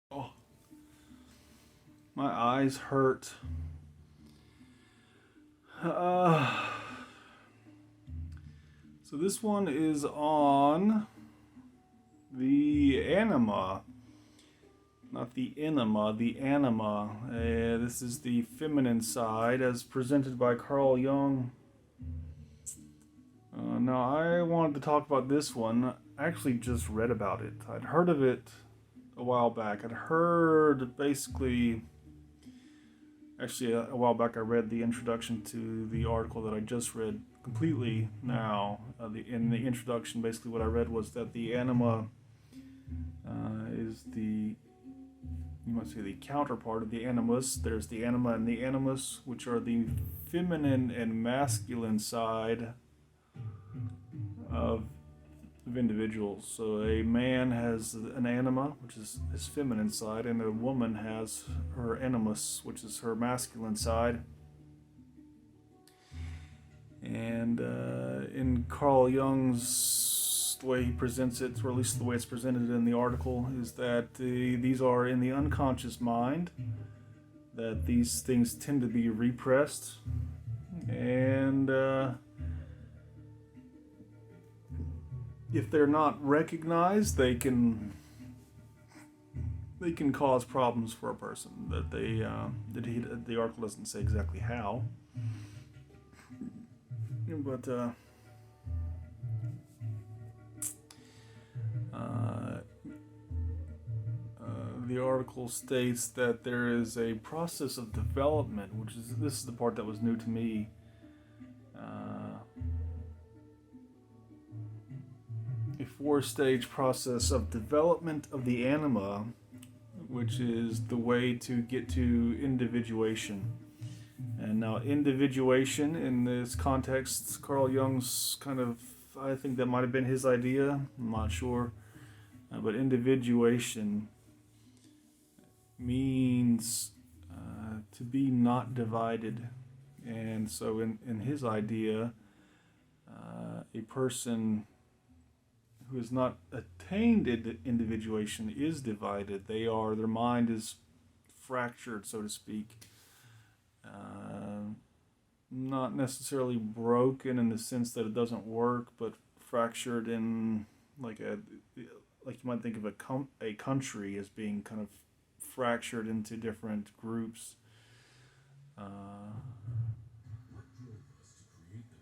Oh, my eyes hurt. Uh, so this one is on the Anima, not the Enema, the Anima. This is the feminine side as presented by Carl Jung. Now, I wanted to talk about this one. I actually just read about it. I'd heard of it a while back. I'd heard basically, actually, a while back, I read the introduction to the article that I just read completely now. In the introduction, basically, what I read was that the Anima is the, you might say, the counterpart of the Animus. There's the Anima and the Animus, which are the feminine and masculine side of individuals. So a man has an anima, which is his feminine side, and a woman has her animus, which is her masculine side. And in Carl Jung's, the way he presents it, or at least the way it's presented in the article, is that these are in the unconscious mind, that these things tend to be repressed, and if they're not recognized, they can cause problems for a person. The article doesn't say exactly how, but the article states that there is a process of development, this is the part that was new to me. A four-stage process of development of the anima, which is the way to get to individuation. And now, individuation in this context, Carl Jung's I think that might have been his idea, I'm not sure. But individuation means to be not divided. And so, in his idea, a person who has not attained individuation is divided. Their mind is fractured, so to speak. Not necessarily broken in the sense that it doesn't work, but fractured in like you might think of a country as being kind of fractured into different groups.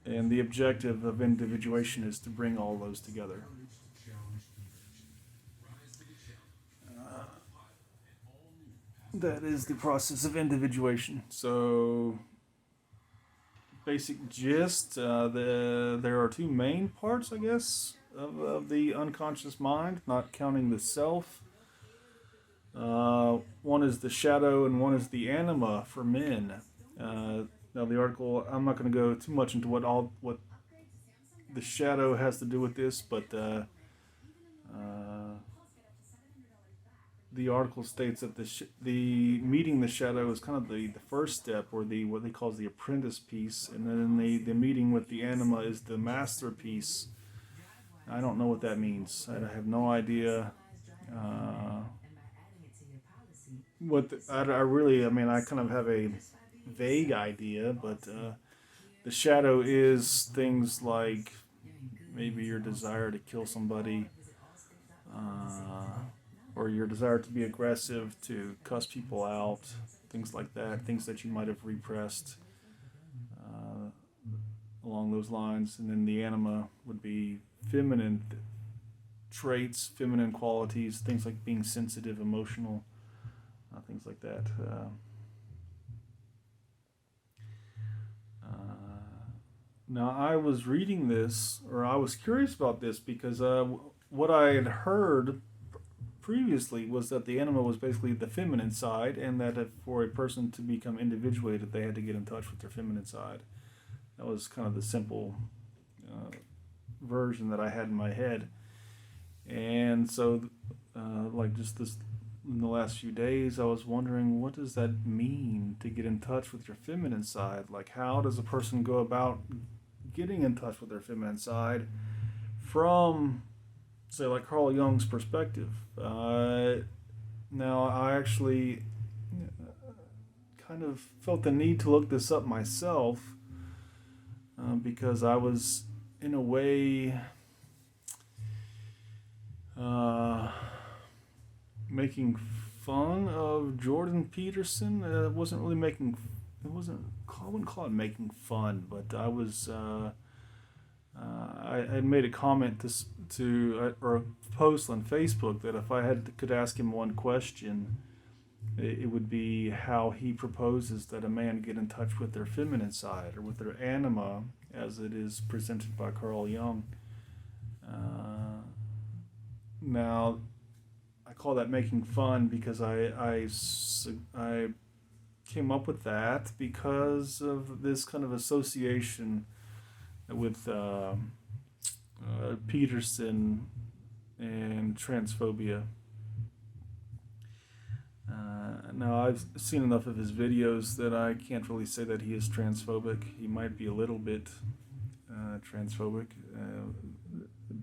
And the objective of individuation is to bring all those together. That is the process of individuation. So, basic gist, there are two main parts, I guess, of the unconscious mind, not counting the self. One is the shadow and one is the anima for men. Now the article, I'm not going to go too much into what the shadow has to do with this, but the article states that the meeting the shadow is kind of the first step, or what they call the apprentice piece, and then the meeting with the anima is the master piece. I don't know what that means. I have no idea. I kind of have a vague idea, but the shadow is things like maybe your desire to kill somebody, or your desire to be aggressive, to cuss people out, things like that, things that you might have repressed along those lines. And then the anima would be feminine traits, feminine qualities, things like being sensitive, emotional, things like that. Now, I was reading this, or I was curious about this, because what I had heard previously was that the anima was basically the feminine side, and that for a person to become individuated, they had to get in touch with their feminine side. That was kind of the simple version that I had in my head. And so, just this, in the last few days, I was wondering, what does that mean to get in touch with your feminine side? Like, how does a person go about getting in touch with their feminine side from, say, like Carl Jung's perspective? Now, I actually kind of felt the need to look this up myself because I was, in a way, making fun of Jordan Peterson. It wasn't really making. It wasn't. I wouldn't call it making fun, but I was. I had made a comment or a post on Facebook that if I could ask him one question, it would be how he proposes that a man get in touch with their feminine side or with their anima, as it is presented by Carl Jung. Now, I call that making fun because I came up with that because of this kind of association with Peterson and transphobia. Now, I've seen enough of his videos that I can't really say that he is transphobic. He might be a little bit transphobic,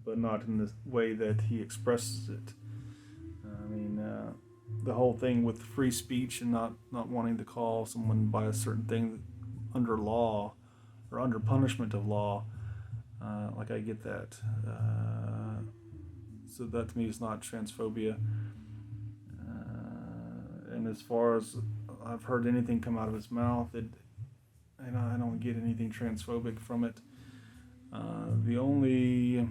but not in the way that he expresses it. The whole thing with free speech and not wanting to call someone by a certain thing under law or under punishment of law, like I get that. So that to me is not transphobia. And as far as I've heard anything come out of his mouth, I don't get anything transphobic from it. The only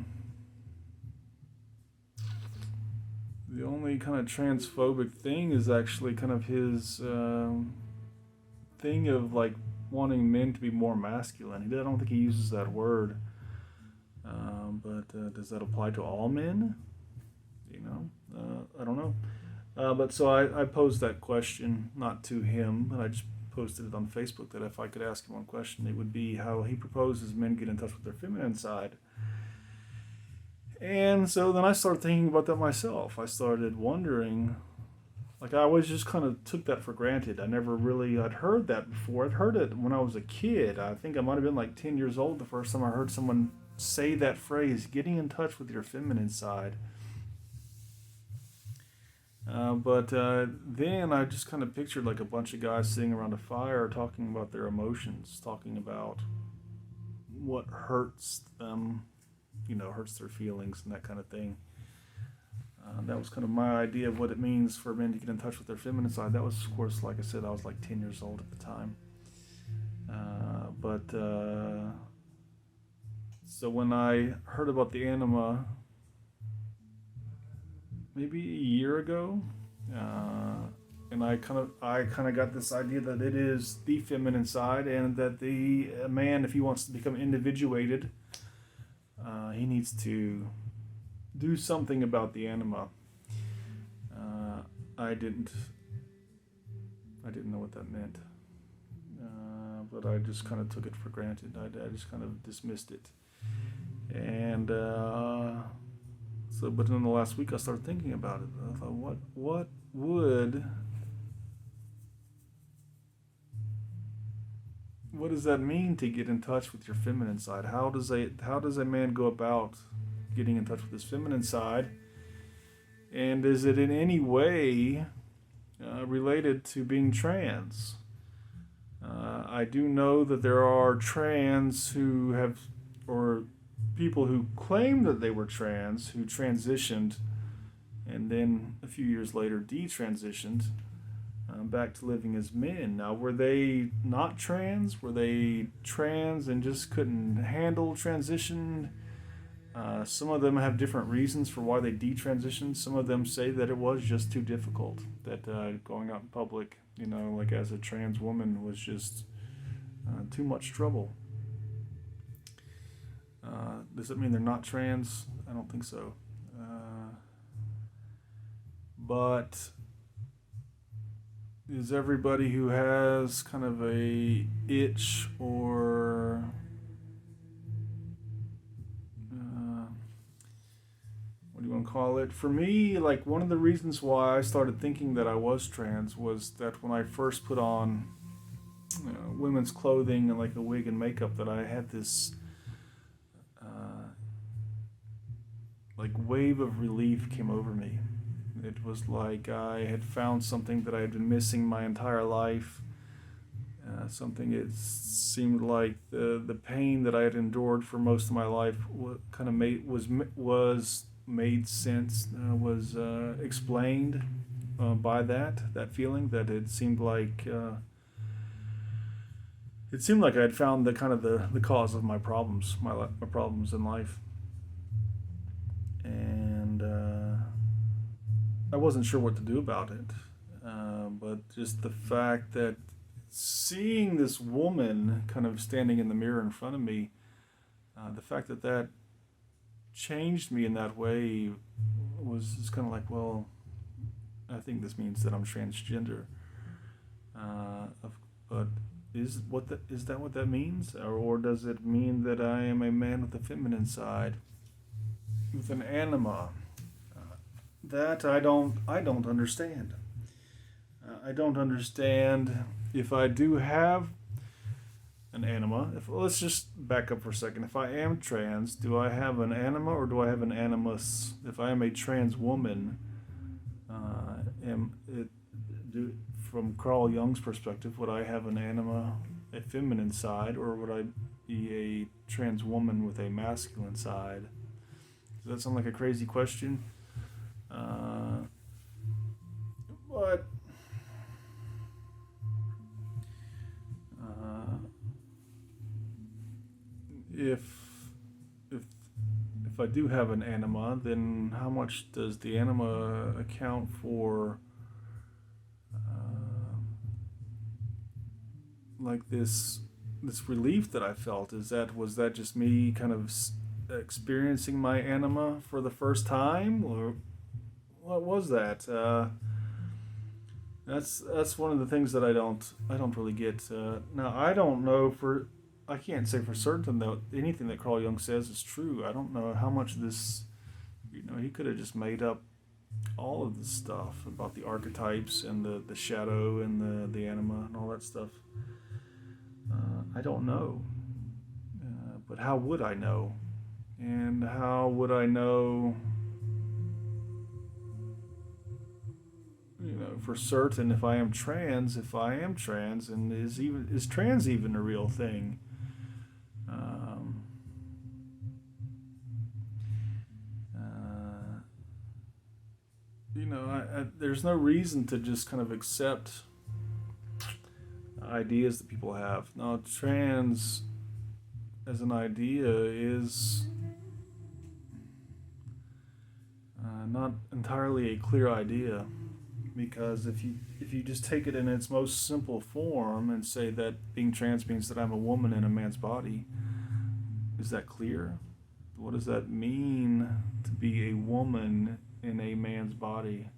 kind of transphobic thing is actually kind of his thing of like wanting men to be more masculine. I don't think he uses that word, but does that apply to all men? I don't know. But so I posed that question, not to him, but I just posted it on Facebook that if I could ask him one question, it would be how he proposes men get in touch with their feminine side. And so then I started thinking about that myself. I started wondering, like I always just kind of took that for granted. I'd heard that before. I'd heard it when I was a kid. I think I might have been like 10 years old the first time I heard someone say that phrase, getting in touch with your feminine side. But then I just kind of pictured like a bunch of guys sitting around a fire talking about their emotions, talking about what hurts them, hurts their feelings and that kind of thing. That was kind of my idea of what it means for men to get in touch with their feminine side. That was, of course, like I said, I was like 10 years old at the time. So when I heard about the Anima maybe a year ago, and I kind of got this idea that it is the feminine side, and that a man, if he wants to become individuated, he needs to do something about the Anima. I didn't know what that meant, but I just kind of took it for granted. I just kind of dismissed it, and but in the last week I started thinking about it. I thought, what does that mean to get in touch with your feminine side? How does a man go about getting in touch with his feminine side? And is it in any way related to being trans? I do know that there are trans or people who claim that they were trans, who transitioned and then a few years later detransitioned back to living as men. Now, were they not trans? Were they trans and just couldn't handle transition? Some of them have different reasons for why they detransitioned. Some of them say that it was just too difficult, that going out in public, like as a trans woman was just too much trouble. Does it mean they're not trans? I don't think so. But is everybody who has kind of a itch or what do you want to call it? For me, like one of the reasons why I started thinking that I was trans was that when I first put on women's clothing and like a wig and makeup, that I had this like wave of relief came over me. It was like I had found something that I had been missing my entire life. Something it seemed like the pain that I had endured for most of my life kind of was made sense, was explained by that feeling that it seemed like I had found the kind of the cause of my problems, my problems in life, and I wasn't sure what to do about it. But just the fact that seeing this woman kind of standing in the mirror in front of me, the fact that changed me in that way was just kind of like, well, I think this means that I'm transgender. But is that what that means, or does it mean that I am a man with a feminine side, with an anima? That I don't understand. I don't understand if I do have an anima. Let's just back up for a second. If I am trans, do I have an anima or do I have an animus? If I am a trans woman, from Carl Jung's perspective, would I have an anima, a feminine side, or would I be a trans woman with a masculine side? Does that sound like a crazy question? But if I do have an anima, then how much does the anima account for like this relief that I felt? Was that just me kind of experiencing my anima for the first time, or what was that? That's one of the things that I don't really get. Now I can't say for certain that anything that Carl Jung says is true. I don't know how much of this, he could have just made up all of this stuff about the archetypes and the shadow and the anima and all that stuff. I don't know. But how would I know? And how would I know, for certain if I am trans, and is trans even a real thing? There's no reason to just kind of accept ideas that people have. Now, trans as an idea is not entirely a clear idea, because if you just take it in its most simple form and say that being trans means that I'm a woman in a man's body, is that clear? What does that mean to be a woman in a man's body?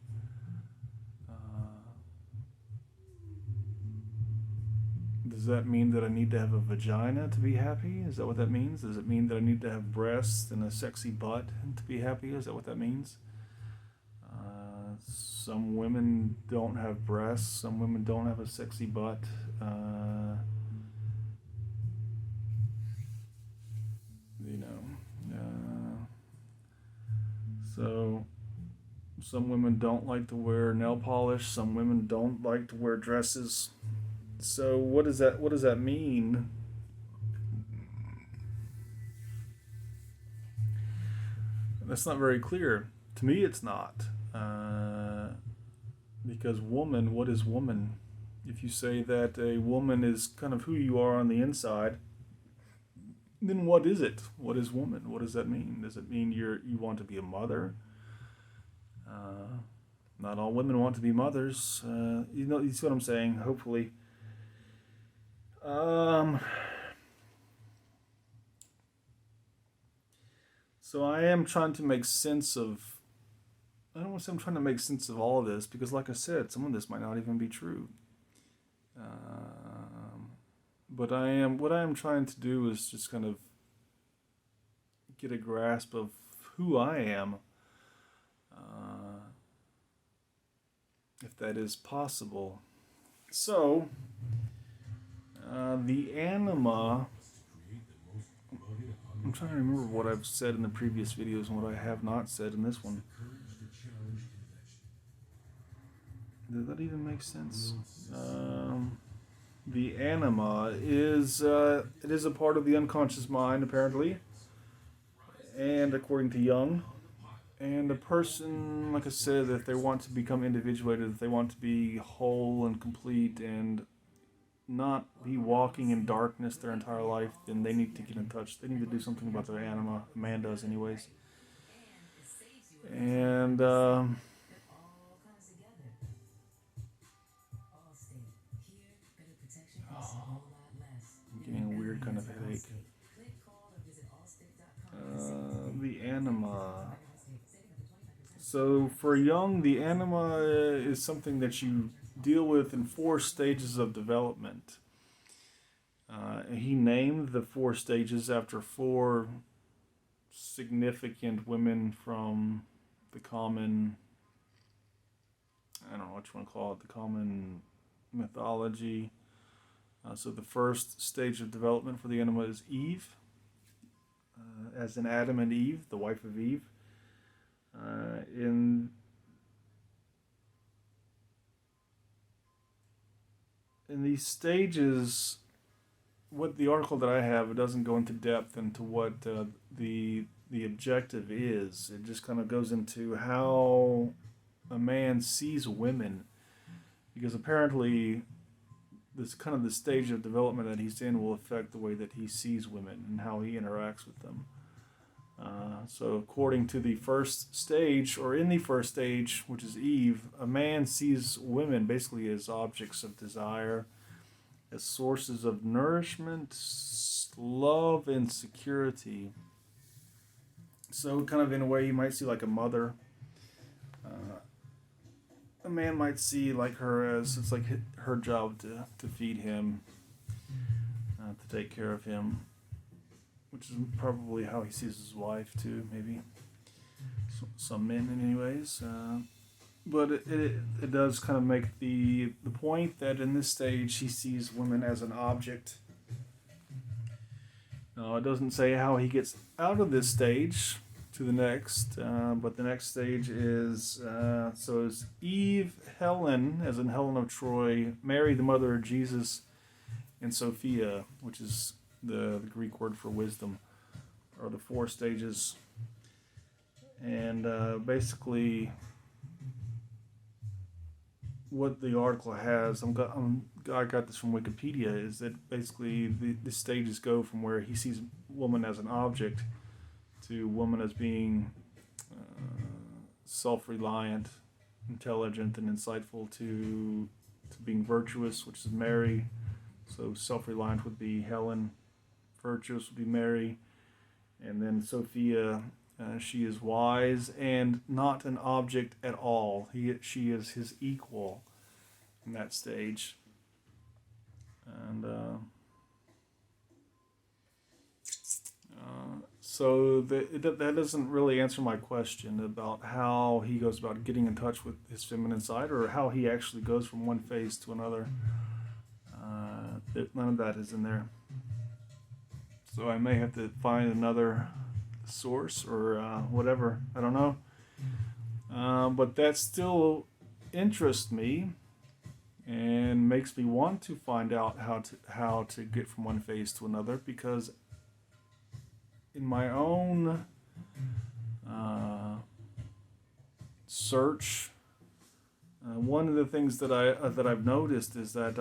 Does that mean that I need to have a vagina to be happy? Is that what that means? Does it mean that I need to have breasts and a sexy butt to be happy? Is that what that means? Some women don't have breasts. Some women don't have a sexy butt. So some women don't like to wear nail polish. Some women don't like to wear dresses. So what does that mean? That's not very clear. To me, it's not. Because woman, what is woman? If you say that a woman is kind of who you are on the inside, then what is it? What is woman? What does that mean? Does it mean you want to be a mother? Not all women want to be mothers. You see what I'm saying? Hopefully. So I am trying to make sense of. I don't want to say I'm trying to make sense of all of this, because, like I said, some of this might not even be true. But what I am trying to do is just kind of get a grasp of who I am, if that is possible. So, the anima. I'm trying to remember what I've said in the previous videos and what I have not said in this one. Does that even make sense? The anima is it is a part of the unconscious mind, apparently, and according to Jung. And a person, like I said, if they want to become individuated, if they want to be whole and complete and not be walking in darkness their entire life, then they need to get in touch. They need to do something about their anima. A man does, anyways. And I'm getting a weird kind of headache. The anima. So for Jung, the anima is something that you deal with in 4 stages of development. He named the 4 stages after 4 significant women from the common, I don't know what you want to call it, the common mythology. So the first stage of development for the anima is Eve, as in Adam and Eve, the wife of Eve. In these stages, what the article that I have, it doesn't go into depth into what the objective is. It just kind of goes into how a man sees women, because apparently this kind of the stage of development that he's in will affect the way that he sees women and how he interacts with them. So according to the first stage, or in the first stage, which is Eve, a man sees women basically as objects of desire, as sources of nourishment, love, and security. So kind of in a way you might see like a mother. A man might see like her as it's like her job to feed him, to take care of him, which is probably how he sees his wife too, maybe. Some men anyways. But it does kind of make the point that in this stage he sees women as an object. Now, it doesn't say how he gets out of this stage to the next, but the next stage is, so is Eve, Helen, as in Helen of Troy, Mary, the mother of Jesus, and Sophia, which is the Greek word for wisdom, are the 4 stages. And basically, what the article has, I got this from Wikipedia, is that basically the stages go from where he sees woman as an object to woman as being self-reliant, intelligent, and insightful, to being virtuous, which is Mary. So self-reliant would be Helen, virtuous would be Mary, and then Sophia, she is wise and not an object at all. She is his equal in that stage. And so that doesn't really answer my question about how he goes about getting in touch with his feminine side, or how he actually goes from one phase to another. None of that is in there. So I may have to find another source or whatever. I don't know. But that still interests me and makes me want to find out how to get from one phase to another, because in my own search, one of the things that I've noticed is that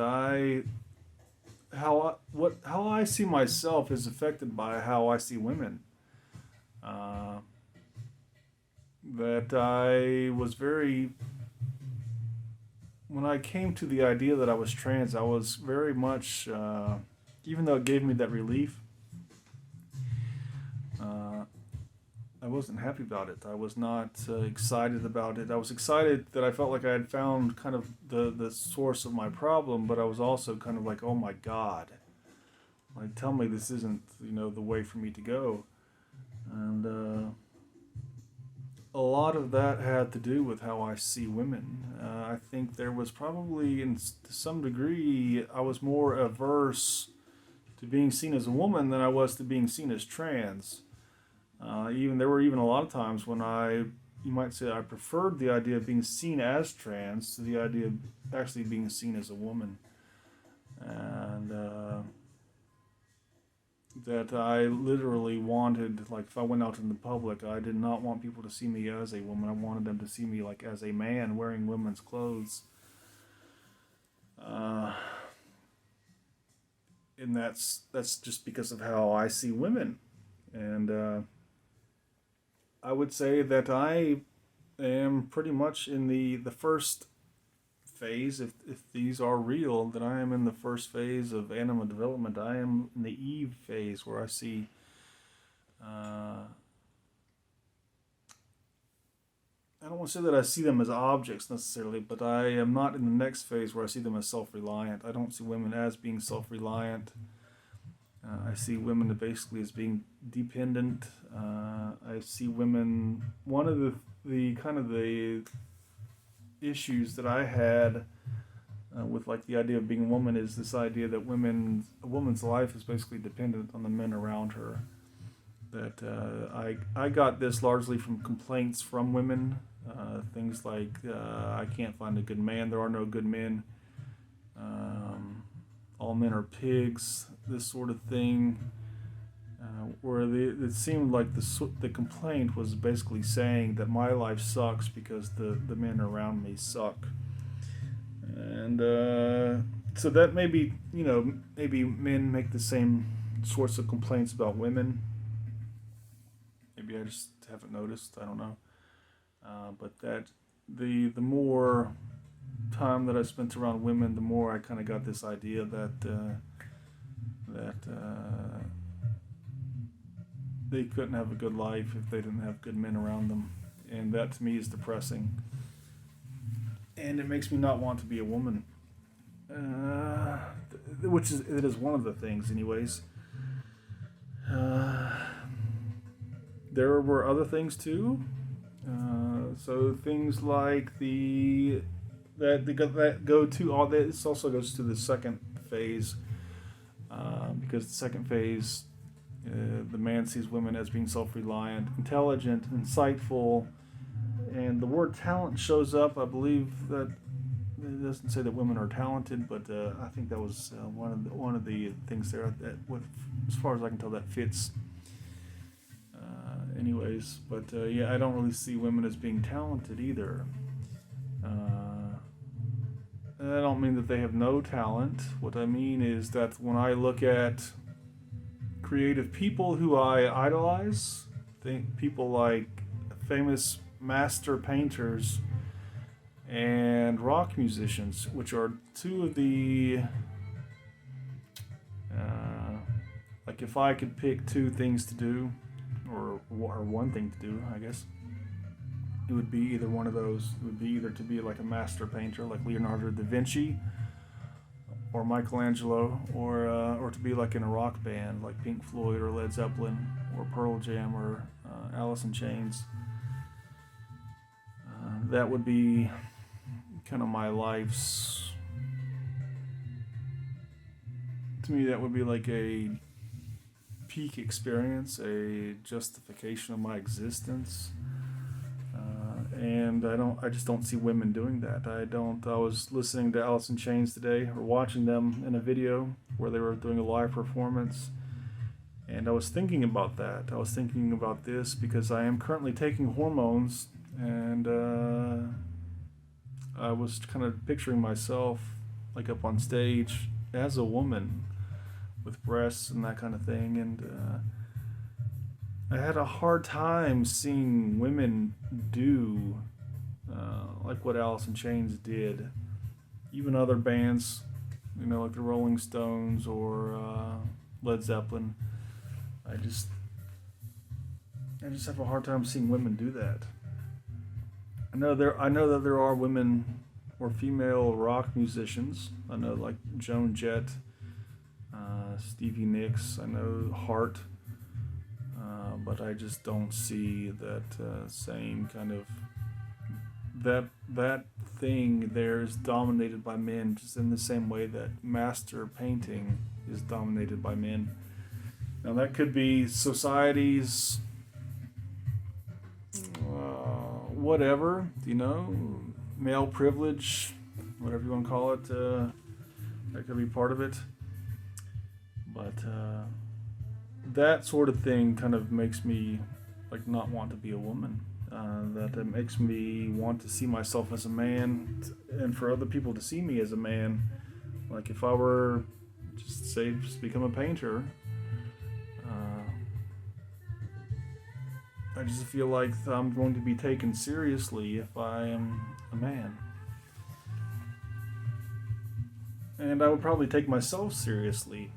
how I see myself is affected by how I see women. That I was when I came to the idea that I was trans, I was very much, even though it gave me that relief, I wasn't happy about it. I was not excited about it. I was excited that I felt like I had found kind of the source of my problem, but I was also kind of like, oh my God, like, tell me this isn't, the way for me to go. And a lot of that had to do with how I see women. I think there was probably, to some degree, I was more averse to being seen as a woman than I was to being seen as trans. There were even a lot of times when I you might say I preferred the idea of being seen as trans to the idea of actually being seen as a woman. And that I literally wanted, like if I went out in the public, I did not want people to see me as a woman. I wanted them to see me like as a man wearing women's clothes. And that's just because of how I see women. And I would say that I am pretty much in the first phase. If these are real, then I am in the first phase of anima development. I am in the Eve phase, where I see I don't want to say that I see them as objects necessarily, but I am not in the next phase where I see them as self-reliant. I don't see women as being self-reliant. I see women basically as being dependent. I see women, one of the kind of the issues that I had with like the idea of being a woman is this idea that a woman's life is basically dependent on the men around her. That I got this largely from complaints from women. Things like I can't find a good man, there are no good men, all men are pigs, this sort of thing. Where it seemed like the complaint was basically saying that my life sucks because the men around me suck. And so that maybe men make the same sorts of complaints about women. Maybe I just haven't noticed, I don't know. But that the more time that I spent around women, the more I kind of got this idea that they couldn't have a good life if they didn't have good men around them. And that to me is depressing. And it makes me not want to be a woman. It is one of the things anyways. There were other things too. So things like this also goes to the second phase, because the second phase, the man sees women as being self-reliant, intelligent, insightful, and the word talent shows up. I believe that it doesn't say that women are talented, but I think that was one of the things there that, as far as I can tell, that fits. Anyways, but I don't really see women as being talented either. And I don't mean that they have no talent. What I mean is that when I look at creative people who I idolize, think people like famous master painters and rock musicians, which are two of the like if I could pick two things to do, or one thing to do, I guess, it would be either one of those. It would be either to be like a master painter like Leonardo da Vinci or Michelangelo, or to be like in a rock band like Pink Floyd or Led Zeppelin or Pearl Jam or Alice in Chains. That would be kind of my life's, to me that would be like a peak experience, a justification of my existence. And I just don't see women doing that. I was listening to Alice in Chains today, or watching them in a video where they were doing a live performance, and I was thinking about that. I was thinking about this because I am currently taking hormones, and I was kind of picturing myself like up on stage as a woman with breasts and that kind of thing, and I had a hard time seeing women do like what Alice in Chains did. Even other bands, like the Rolling Stones or Led Zeppelin. I just have a hard time seeing women do that. I know that there are women or female rock musicians. I know like Joan Jett, Stevie Nicks. I know Heart. But I just don't see that same kind of that thing there is dominated by men, just in the same way that master painting is dominated by men. Now that could be society's whatever, male privilege, whatever you want to call it, that could be part of it. But that sort of thing kind of makes me like not want to be a woman. That it makes me want to see myself as a man, and for other people to see me as a man. Like if I were, just become a painter, I just feel like I'm going to be taken seriously if I am a man. And I would probably take myself seriously.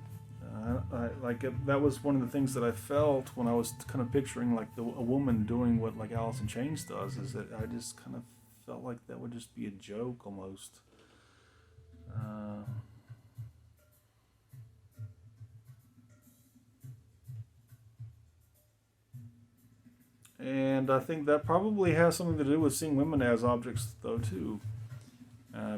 That was one of the things that I felt when I was kind of picturing like a woman doing what like Alice in Chains does, is that I just kind of felt like that would just be a joke almost. And I think that probably has something to do with seeing women as objects, though, too.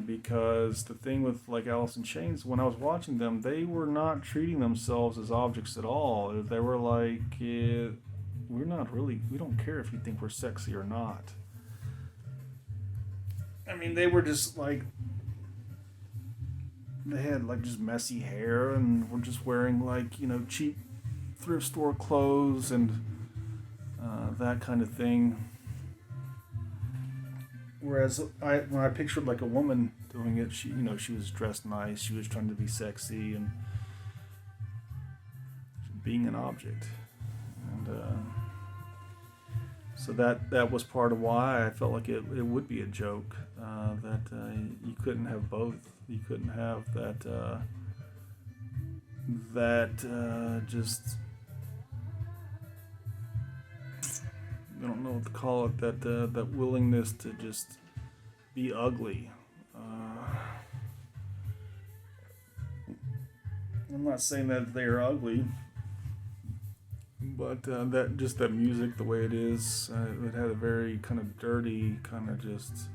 Because the thing with like Alice in Chains, when I was watching them, they were not treating themselves as objects at all. They were like, we don't care if you think we're sexy or not. I mean, they were just like, they had like just messy hair and were just wearing like, cheap thrift store clothes and that kind of thing. Whereas when I pictured like a woman doing it, she was dressed nice, she was trying to be sexy and being an object. And so that was part of why I felt like it would be a joke, that you couldn't have both. You couldn't have just, I don't know what to call it, that willingness to just be ugly. I'm not saying that they are ugly, but that music, the way it is, it had a very kind of dirty, kind of just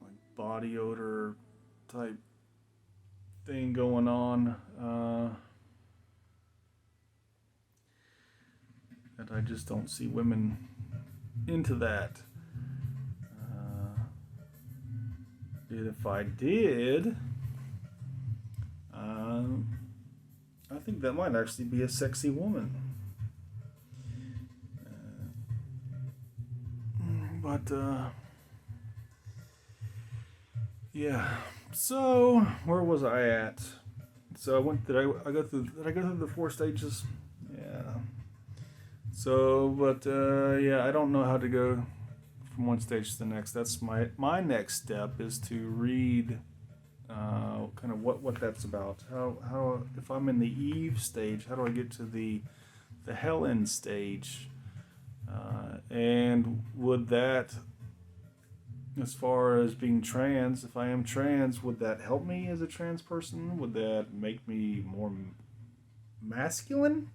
like body odor type thing going on. And I just don't see women into that. If I did, I think that might actually be a sexy woman. Yeah. So where was I at? So I went. Did I go through the 4 stages? Yeah. So, but I don't know how to go from one stage to the next. That's my next step is to read kind of what that's about. How if I'm in the Eve stage, how do I get to the Helen stage? And would that, as far as being trans, if I am trans, would that help me as a trans person? Would that make me more masculine?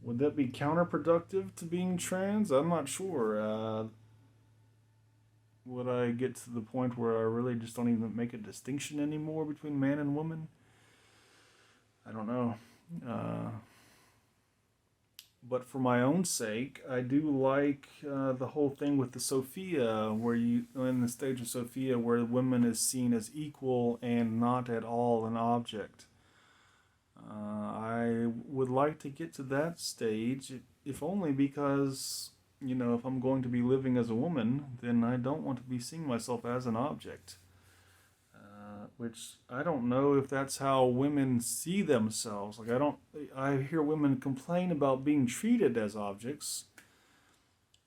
Would that be counterproductive to being trans? I'm not sure. Would I get to the point where I really just don't even make a distinction anymore between man and woman? I don't know. But for my own sake, I do like the whole thing with the Sophia, where in the stage of Sophia, where women is seen as equal and not at all an object. I would like to get to that stage, if only because, if I'm going to be living as a woman, then I don't want to be seeing myself as an object. Which I don't know if that's how women see themselves. I hear women complain about being treated as objects.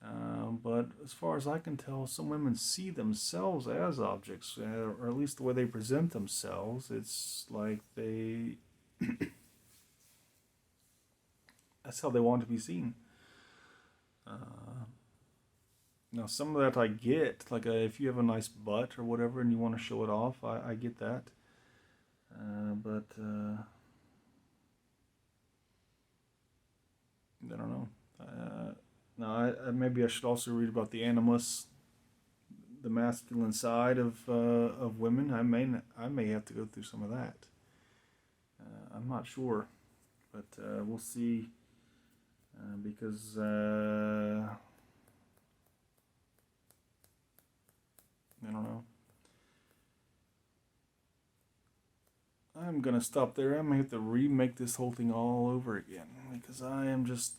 But as far as I can tell, some women see themselves as objects, or at least the way they present themselves. It's like that's how they want to be seen. Now, some of that I get, like if you have a nice butt or whatever and you want to show it off, I get that. But I don't know. Now, maybe I should also read about the animus, the masculine side of women. I may have to go through some of that. I'm not sure, but we'll see. because I don't know. I'm gonna stop there. I'm gonna have to remake this whole thing all over again because I am just